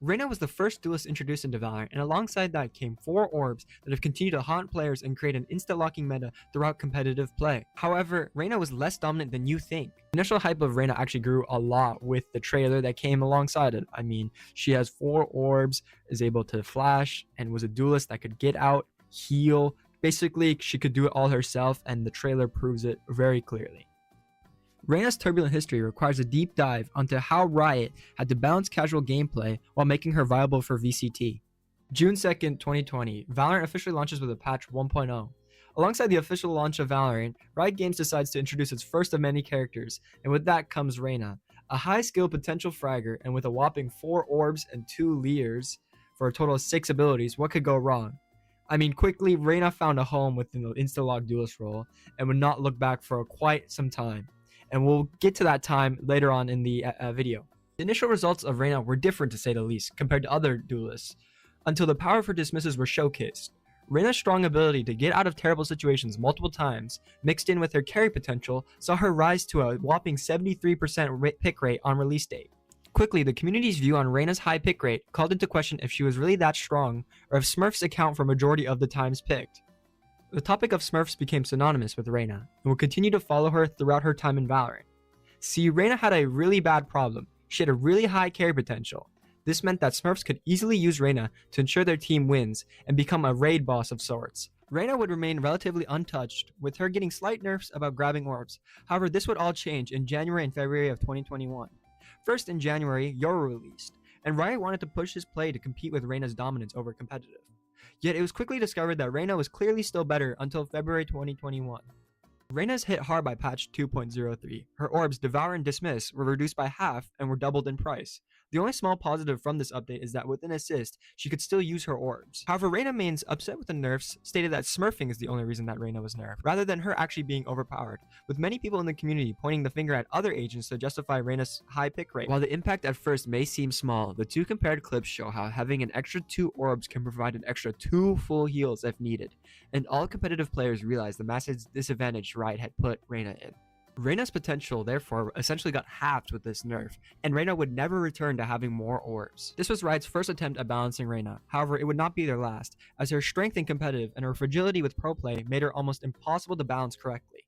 Reyna was the first duelist introduced into Valorant, and alongside that came 4 orbs that have continued to haunt players and create an insta-locking meta throughout competitive play. However, Reyna was less dominant than you think. The initial hype of Reyna actually grew a lot with the trailer that came alongside it. I mean, she has 4 orbs, is able to flash, and was a duelist that could get out, heal. Basically, she could do it all herself, and the trailer proves it very clearly. Reyna's turbulent history requires a deep dive onto how Riot had to balance casual gameplay while making her viable for VCT. June 2nd, 2020, Valorant officially launches with a patch 1.0. Alongside the official launch of Valorant, Riot Games decides to introduce its first of many characters, and with that comes Reyna, a high-skill potential fragger, and with a whopping 4 orbs and 2 leers for a total of 6 abilities. What could go wrong? I mean, quickly, Reyna found a home within the insta-lock duelist role and would not look back for quite some time. And we'll get to that time later on in the video. The initial results of Reyna were different to say the least compared to other duelists, until the power of her dismisses were showcased. Reyna's strong ability to get out of terrible situations multiple times, mixed in with her carry potential, saw her rise to a whopping 73% pick rate on release date. Quickly, the community's view on Reyna's high pick rate called into question if she was really that strong, or if Smurfs account for majority of the times picked. The topic of Smurfs became synonymous with Reyna, and will continue to follow her throughout her time in Valorant. See, Reyna had a really bad problem. She had a really high carry potential. This meant that Smurfs could easily use Reyna to ensure their team wins and become a raid boss of sorts. Reyna would remain relatively untouched, with her getting slight nerfs about grabbing orbs. However, this would all change in January and February of 2021. First in January, Yoru released, and Riot wanted to push his play to compete with Reyna's dominance over competitive. Yet it was quickly discovered that Reyna was clearly still better until February 2021. Reyna's hit hard by patch 2.03. Her orbs Devour and Dismiss were reduced by half and were doubled in price. The only small positive from this update is that with an assist, she could still use her orbs. However, Reyna mains upset with the nerfs stated that smurfing is the only reason that Reyna was nerfed, rather than her actually being overpowered, with many people in the community pointing the finger at other agents to justify Reyna's high pick rate. While the impact at first may seem small, the 2 compared clips show how having an extra 2 orbs can provide an extra 2 full heals if needed, and all competitive players realized the massive disadvantage Riot had put Reyna in. Reyna's potential therefore essentially got halved with this nerf, and Reyna would never return to having more orbs. This was Riot's first attempt at balancing Reyna, however it would not be their last, as her strength in competitive and her fragility with pro play made her almost impossible to balance correctly.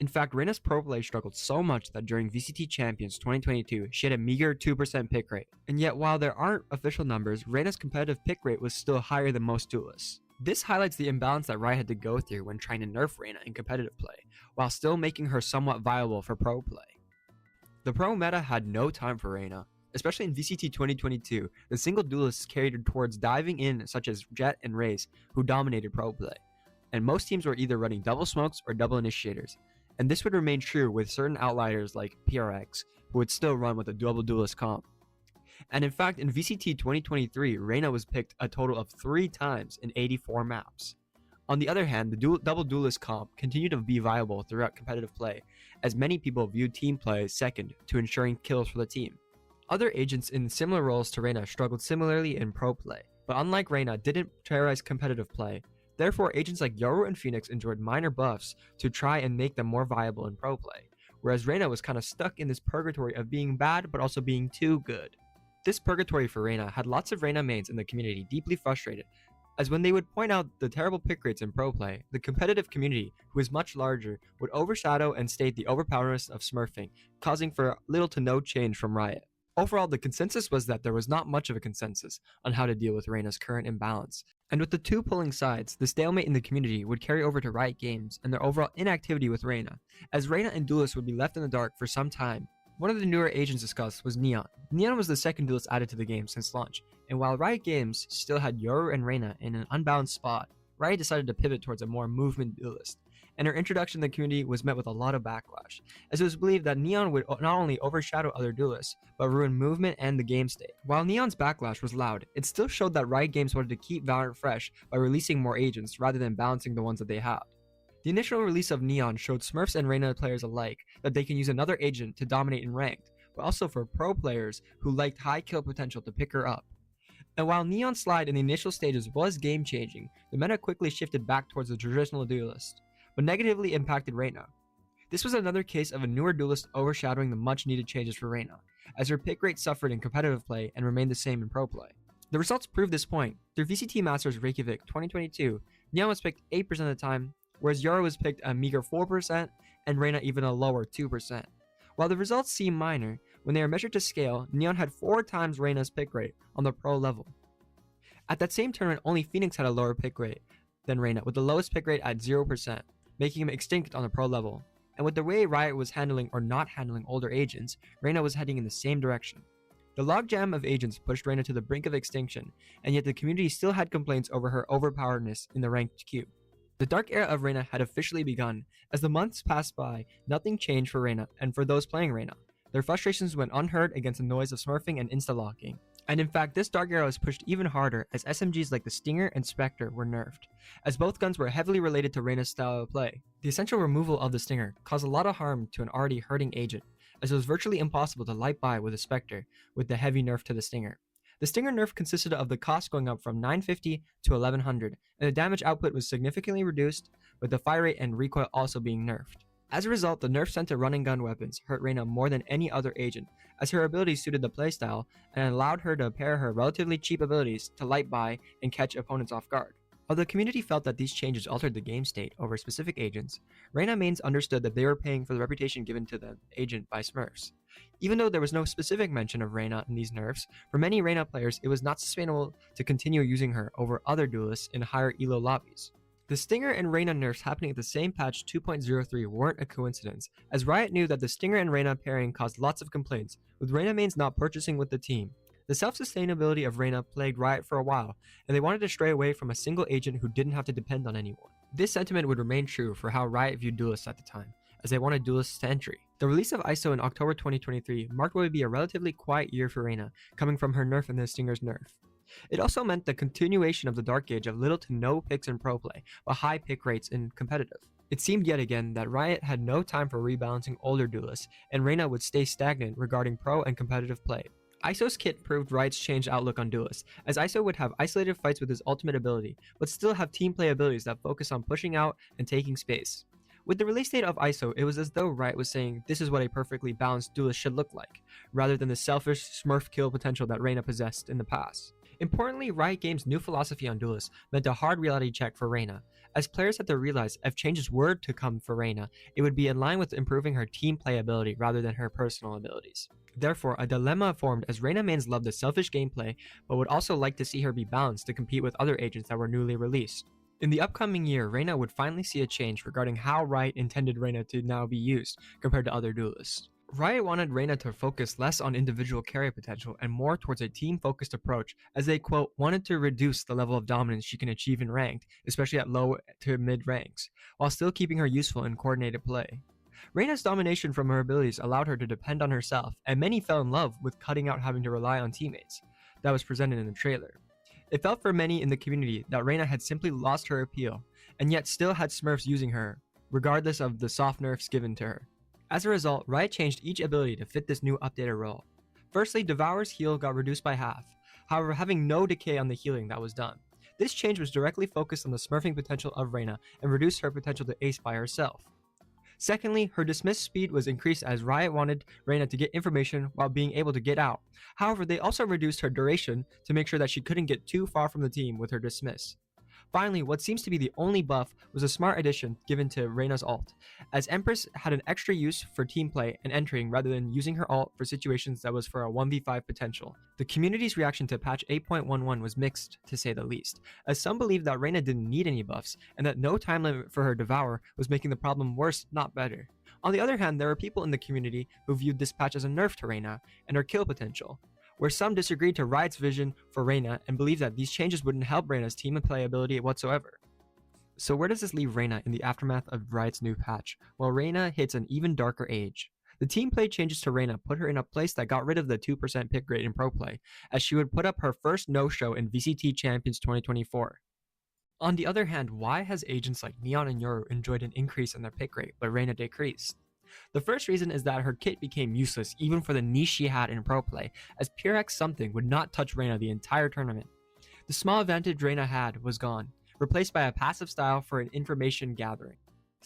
In fact, Reyna's pro play struggled so much that during VCT Champions 2022, she had a meager 2% pick rate, and yet while there aren't official numbers, Reyna's competitive pick rate was still higher than most duelists. This highlights the imbalance that Riot had to go through when trying to nerf Reyna in competitive play, while still making her somewhat viable for pro play. The pro meta had no time for Reyna, especially in VCT 2022. The single duelists carried towards diving in, such as Jett and Raze, who dominated pro play, and most teams were either running double smokes or double initiators, and this would remain true with certain outliers like PRX, who would still run with a double duelist comp. And in fact, in VCT 2023, Reyna was picked a total of 3 times in 84 maps. On the other hand, the double duelist comp continued to be viable throughout competitive play, as many people viewed team play second to ensuring kills for the team. Other agents in similar roles to Reyna struggled similarly in pro play, but unlike Reyna, didn't terrorize competitive play. Therefore, agents like Yoru and Phoenix enjoyed minor buffs to try and make them more viable in pro play, whereas Reyna was kind of stuck in this purgatory of being bad but also being too good. This purgatory for Reyna had lots of Reyna mains in the community deeply frustrated, as when they would point out the terrible pick rates in pro play, the competitive community, who is much larger, would overshadow and state the overpowerness of smurfing, causing for little to no change from Riot. Overall, the consensus was that there was not much of a consensus on how to deal with Reyna's current imbalance, and with the 2 pulling sides, the stalemate in the community would carry over to Riot Games and their overall inactivity with Reyna, as Reyna and duelists would be left in the dark for some time. One of the newer agents discussed was Neon. Neon was the second duelist added to the game since launch, and while Riot Games still had Yoru and Reyna in an unbalanced spot, Riot decided to pivot towards a more movement duelist, and her introduction to the community was met with a lot of backlash, as it was believed that Neon would not only overshadow other duelists, but ruin movement and the game state. While Neon's backlash was loud, it still showed that Riot Games wanted to keep Valorant fresh by releasing more agents rather than balancing the ones that they had. The initial release of Neon showed Smurfs and Reyna players alike that they can use another agent to dominate in ranked, but also for pro players who liked high kill potential to pick her up. And while Neon's slide in the initial stages was game changing, the meta quickly shifted back towards the traditional duelist, but negatively impacted Reyna. This was another case of a newer duelist overshadowing the much needed changes for Reyna, as her pick rate suffered in competitive play and remained the same in pro play. The results prove this point. Through VCT Masters Reykjavik 2022, Neon was picked 8% of the time, whereas Yoru was picked a meager 4% and Reyna even a lower 2%. While the results seem minor, when they are measured to scale, Neon had 4 times Reyna's pick rate on the pro level. At that same tournament, only Phoenix had a lower pick rate than Reyna, with the lowest pick rate at 0%, making him extinct on the pro level. And with the way Riot was handling or not handling older agents, Reyna was heading in the same direction. The logjam of agents pushed Reyna to the brink of extinction, and yet the community still had complaints over her overpoweredness in the ranked queue. The dark era of Reyna had officially begun. As the months passed by, nothing changed for Reyna and for those playing Reyna. Their frustrations went unheard against the noise of smurfing and insta-locking. And in fact, this dark era was pushed even harder as SMGs like the Stinger and Spectre were nerfed, as both guns were heavily related to Reyna's style of play. The essential removal of the Stinger caused a lot of harm to an already hurting agent, as it was virtually impossible to light by with a Spectre with the heavy nerf to the Stinger. The Stinger nerf consisted of the cost going up from 950 to 1100, and the damage output was significantly reduced, with the fire rate and recoil also being nerfed. As a result, the nerf sent to running gun weapons hurt Reyna more than any other agent, as her abilities suited the playstyle and allowed her to pair her relatively cheap abilities to light by and catch opponents off guard. While the community felt that these changes altered the game state over specific agents, Reyna mains understood that they were paying for the reputation given to the agent by Smurfs. Even though there was no specific mention of Reyna in these nerfs, for many Reyna players it was not sustainable to continue using her over other duelists in higher elo lobbies. The Stinger and Reyna nerfs happening at the same patch 2.03 weren't a coincidence, as Riot knew that the Stinger and Reyna pairing caused lots of complaints, with Reyna mains not purchasing with the team. The self-sustainability of Reyna plagued Riot for a while, and they wanted to stray away from a single agent who didn't have to depend on anyone. This sentiment would remain true for how Riot viewed duelists at the time, as they wanted duelists to entry. The release of ISO in October 2023 marked what would be a relatively quiet year for Reyna, coming from her nerf and the Stinger's nerf. It also meant the continuation of the dark age of little to no picks in pro play, but high pick rates in competitive. It seemed yet again that Riot had no time for rebalancing older duelists, and Reyna would stay stagnant regarding pro and competitive play. ISO's kit proved Riot's changed outlook on duelists, as ISO would have isolated fights with his ultimate ability, but still have team play abilities that focus on pushing out and taking space. With the release date of ISO, it was as though Riot was saying this is what a perfectly balanced duelist should look like, rather than the selfish smurf kill potential that Reyna possessed in the past. Importantly, Riot Games' new philosophy on duelists meant a hard reality check for Reyna, as players had to realize if changes were to come for Reyna, it would be in line with improving her team play ability rather than her personal abilities. Therefore, a dilemma formed as Reyna mains loved the selfish gameplay, but would also like to see her be balanced to compete with other agents that were newly released. In the upcoming year, Reyna would finally see a change regarding how Riot intended Reyna to now be used compared to other duelists. Riot wanted Reyna to focus less on individual carry potential and more towards a team-focused approach, as they, quote, wanted to reduce the level of dominance she can achieve in ranked, especially at low to mid ranks, while still keeping her useful in coordinated play. Reyna's domination from her abilities allowed her to depend on herself, and many fell in love with cutting out having to rely on teammates. That was presented in the trailer. It felt for many in the community that Reyna had simply lost her appeal, and yet still had Smurfs using her, regardless of the soft nerfs given to her. As a result, Riot changed each ability to fit this new updated role. Firstly, Devour's heal got reduced by half, however having no decay on the healing that was done. This change was directly focused on the smurfing potential of Reyna and reduced her potential to ace by herself. Secondly, her dismiss speed was increased as Riot wanted Reyna to get information while being able to get out. However, they also reduced her duration to make sure that she couldn't get too far from the team with her dismiss. Finally, what seems to be the only buff was a smart addition given to Reyna's ult, as Empress had an extra use for team play and entering rather than using her ult for situations that was for a 1v5 potential. The community's reaction to patch 8.11 was mixed, to say the least, as some believed that Reyna didn't need any buffs and that no time limit for her Devour was making the problem worse, not better. On the other hand, there were people in the community who viewed this patch as a nerf to Reyna and her kill potential, where some disagreed to Riot's vision for Reyna and believed that these changes wouldn't help Reyna's team and playability whatsoever. So where does this leave Reyna in the aftermath of Riot's new patch, while Reyna hits an even darker age? The team play changes to Reyna put her in a place that got rid of the 2% pick rate in pro play, as she would put up her first no-show in VCT Champions 2024. On the other hand, why has agents like Neon and Yoru enjoyed an increase in their pick rate, but Reyna decreased? The first reason is that her kit became useless even for the niche she had in pro play, as Pure X something would not touch Reyna the entire tournament. The small advantage Reyna had was gone, replaced by a passive style for an information gathering.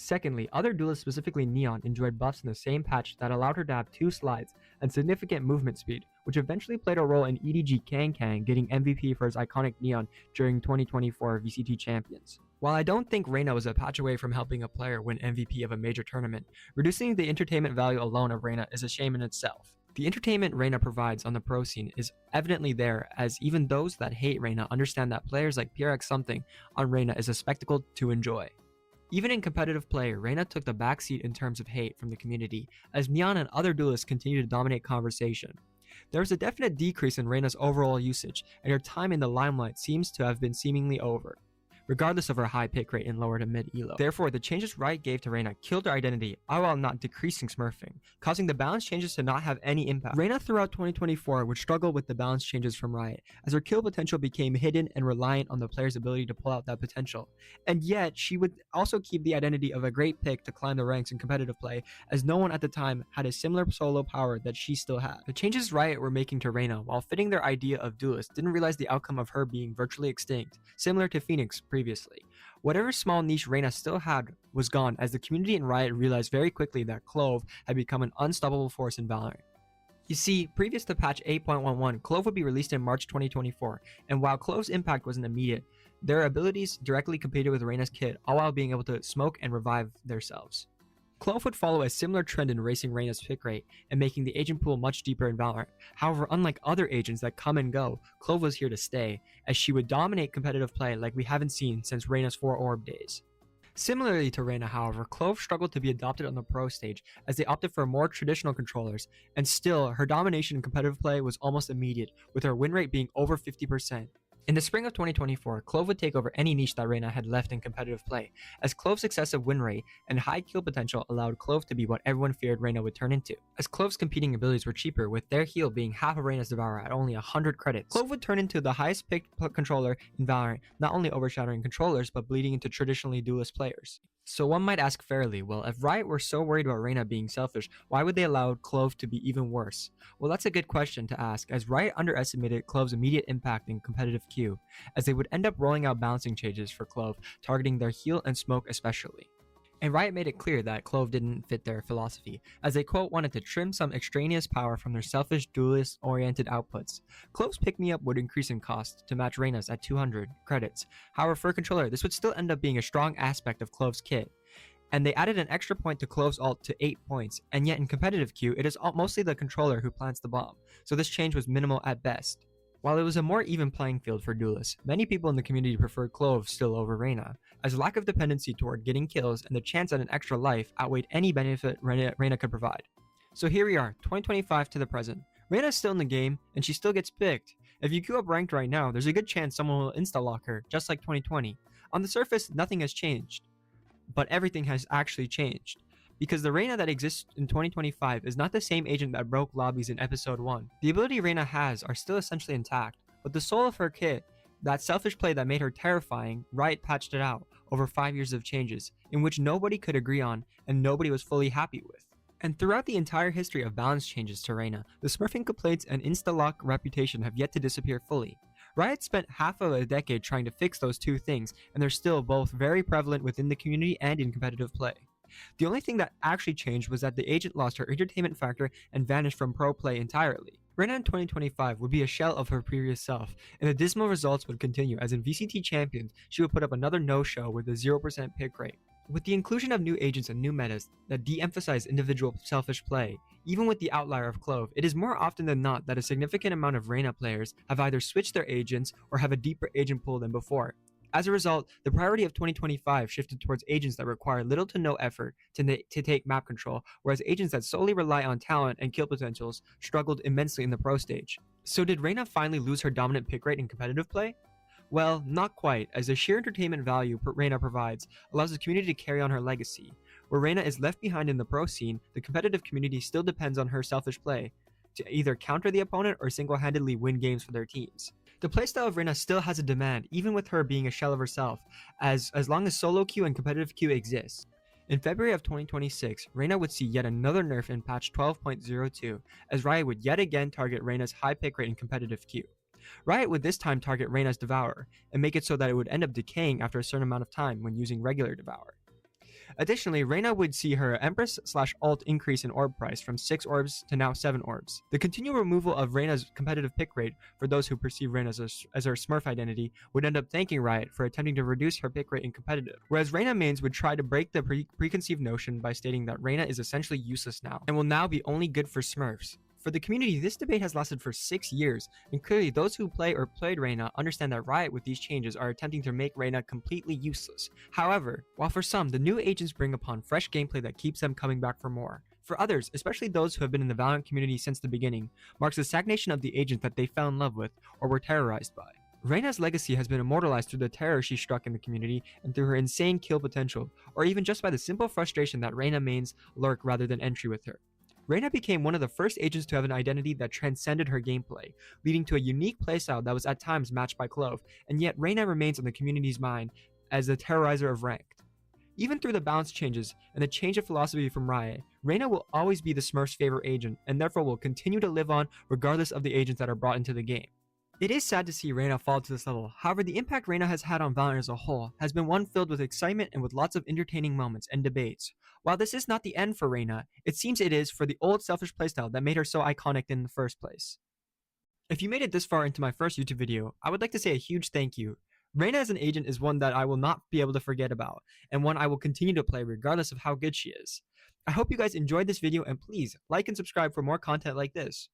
Secondly, other duelists, specifically Neon, enjoyed buffs in the same patch that allowed her to have 2 slides and significant movement speed, which eventually played a role in EDG Kang getting MVP for his iconic Neon during 2024 VCT Champions. While I don't think Reyna was a patch away from helping a player win MVP of a major tournament, reducing the entertainment value alone of Reyna is a shame in itself. The entertainment Reyna provides on the pro scene is evidently there, as even those that hate Reyna understand that players like PRX something on Reyna is a spectacle to enjoy. Even in competitive play, Reyna took the backseat in terms of hate from the community, as Neon and other duelists continue to dominate conversation. There is a definite decrease in Reyna's overall usage, and her time in the limelight seems to have been seemingly over, regardless of her high pick rate in lower to mid elo. Therefore, the changes Riot gave to Reyna killed her identity, all while not decreasing smurfing, causing the balance changes to not have any impact. Reyna throughout 2024 would struggle with the balance changes from Riot, as her kill potential became hidden and reliant on the player's ability to pull out that potential. And yet, she would also keep the identity of a great pick to climb the ranks in competitive play, as no one at the time had a similar solo power that she still had. The changes Riot were making to Reyna, while fitting their idea of duelist, didn't realize the outcome of her being virtually extinct, similar to Phoenix previously. Whatever small niche Reyna still had was gone, as the community and Riot realized very quickly that Clove had become an unstoppable force in Valorant. You see, previous to patch 8.11, Clove would be released in March 2024, and while Clove's impact wasn't immediate, their abilities directly competed with Reyna's kit, all while being able to smoke and revive themselves. Clove would follow a similar trend in raising Reyna's pick rate and making the agent pool much deeper in Valorant. However, unlike other agents that come and go, Clove was here to stay, as she would dominate competitive play like we haven't seen since Reyna's 4 orb days. Similarly to Reyna, however, Clove struggled to be adopted on the pro stage as they opted for more traditional controllers, and still, her domination in competitive play was almost immediate, with her win rate being over 50%. In the spring of 2024, Clove would take over any niche that Reyna had left in competitive play, as Clove's excessive win rate and high kill potential allowed Clove to be what everyone feared Reyna would turn into. As Clove's competing abilities were cheaper, with their heal being half of Reyna's Devourer at only 100 credits, Clove would turn into the highest picked controller in Valorant, not only overshadowing controllers, but bleeding into traditionally duelist players. So one might ask fairly, well, if Riot were so worried about Reyna being selfish, why would they allow Clove to be even worse? Well, that's a good question to ask, as Riot underestimated Clove's immediate impact in competitive queue, as they would end up rolling out balancing changes for Clove, targeting their heal and smoke especially. And Riot made it clear that Clove didn't fit their philosophy, as they quote wanted to trim some extraneous power from their selfish duelist-oriented outputs. Clove's pick-me-up would increase in cost to match Reyna's at 200 credits. However, for a controller, this would still end up being a strong aspect of Clove's kit. And they added an extra point to Clove's ult to 8 points, and yet in competitive queue, it is mostly the controller who plants the bomb, so this change was minimal at best. While it was a more even playing field for duelists, many people in the community preferred Clove still over Reyna, as lack of dependency toward getting kills and the chance at an extra life outweighed any benefit Reyna could provide. So here we are, 2025 to the present. Reyna is still in the game, and she still gets picked. If you queue up ranked right now, there's a good chance someone will insta-lock her, just like 2020. On the surface, nothing has changed, but everything has actually changed. Because the Reyna that exists in 2025 is not the same agent that broke lobbies in episode 1. The ability Reyna has are still essentially intact, but the soul of her kit, that selfish play that made her terrifying, Riot patched it out over 5 years of changes, in which nobody could agree on and nobody was fully happy with. And throughout the entire history of balance changes to Reyna, the smurfing complaints and insta-lock reputation have yet to disappear fully. Riot spent half of a decade trying to fix those two things, and they're still both very prevalent within the community and in competitive play. The only thing that actually changed was that the agent lost her entertainment factor and vanished from pro play entirely. Reyna in 2025 would be a shell of her previous self, and the dismal results would continue, as in VCT Champions, she would put up another no-show with a 0% pick rate. With the inclusion of new agents and new metas that de-emphasize individual selfish play, even with the outlier of Clove, it is more often than not that a significant amount of Reyna players have either switched their agents or have a deeper agent pool than before. As a result, the priority of 2025 shifted towards agents that require little to no effort to take map control, whereas agents that solely rely on talent and kill potentials struggled immensely in the pro stage. So did Reyna finally lose her dominant pick rate in competitive play? Well, not quite, as the sheer entertainment value Reyna provides allows the community to carry on her legacy. Where Reyna is left behind in the pro scene, the competitive community still depends on her selfish play to either counter the opponent or single-handedly win games for their teams. The playstyle of Reyna still has a demand, even with her being a shell of herself, as long as solo queue and competitive queue exists. In February of 2026, Reyna would see yet another nerf in patch 12.02, as Riot would yet again target Reyna's high pick rate in competitive queue. Riot would this time target Reyna's Devourer, and make it so that it would end up decaying after a certain amount of time when using regular Devourer. Additionally, Reyna would see her Empress/Alt increase in orb price from 6 orbs to now 7 orbs. The continual removal of Reyna's competitive pick rate for those who perceive Reyna as her Smurf identity would end up thanking Riot for attempting to reduce her pick rate in competitive, whereas Reyna mains would try to break the preconceived notion by stating that Reyna is essentially useless now and will now be only good for Smurfs. For the community, this debate has lasted for 6 years, and clearly those who play or played Reyna understand that Riot with these changes are attempting to make Reyna completely useless. However, while for some, the new agents bring upon fresh gameplay that keeps them coming back for more, for others, especially those who have been in the Valorant community since the beginning, marks the stagnation of the agent that they fell in love with or were terrorized by. Reyna's legacy has been immortalized through the terror she struck in the community and through her insane kill potential, or even just by the simple frustration that Reyna mains lurk rather than entry with her. Reyna became one of the first agents to have an identity that transcended her gameplay, leading to a unique playstyle that was at times matched by Clove, and yet Reyna remains on the community's mind as the terrorizer of ranked. Even through the balance changes and the change of philosophy from Riot, Reyna will always be the Smurfs' favorite agent, and therefore will continue to live on regardless of the agents that are brought into the game. It is sad to see Reyna fall to this level, however the impact Reyna has had on Valorant as a whole has been one filled with excitement and with lots of entertaining moments and debates. While this is not the end for Reyna, it seems it is for the old selfish playstyle that made her so iconic in the first place. If you made it this far into my first YouTube video, I would like to say a huge thank you. Reyna as an agent is one that I will not be able to forget about, and one I will continue to play regardless of how good she is. I hope you guys enjoyed this video, and please like and subscribe for more content like this.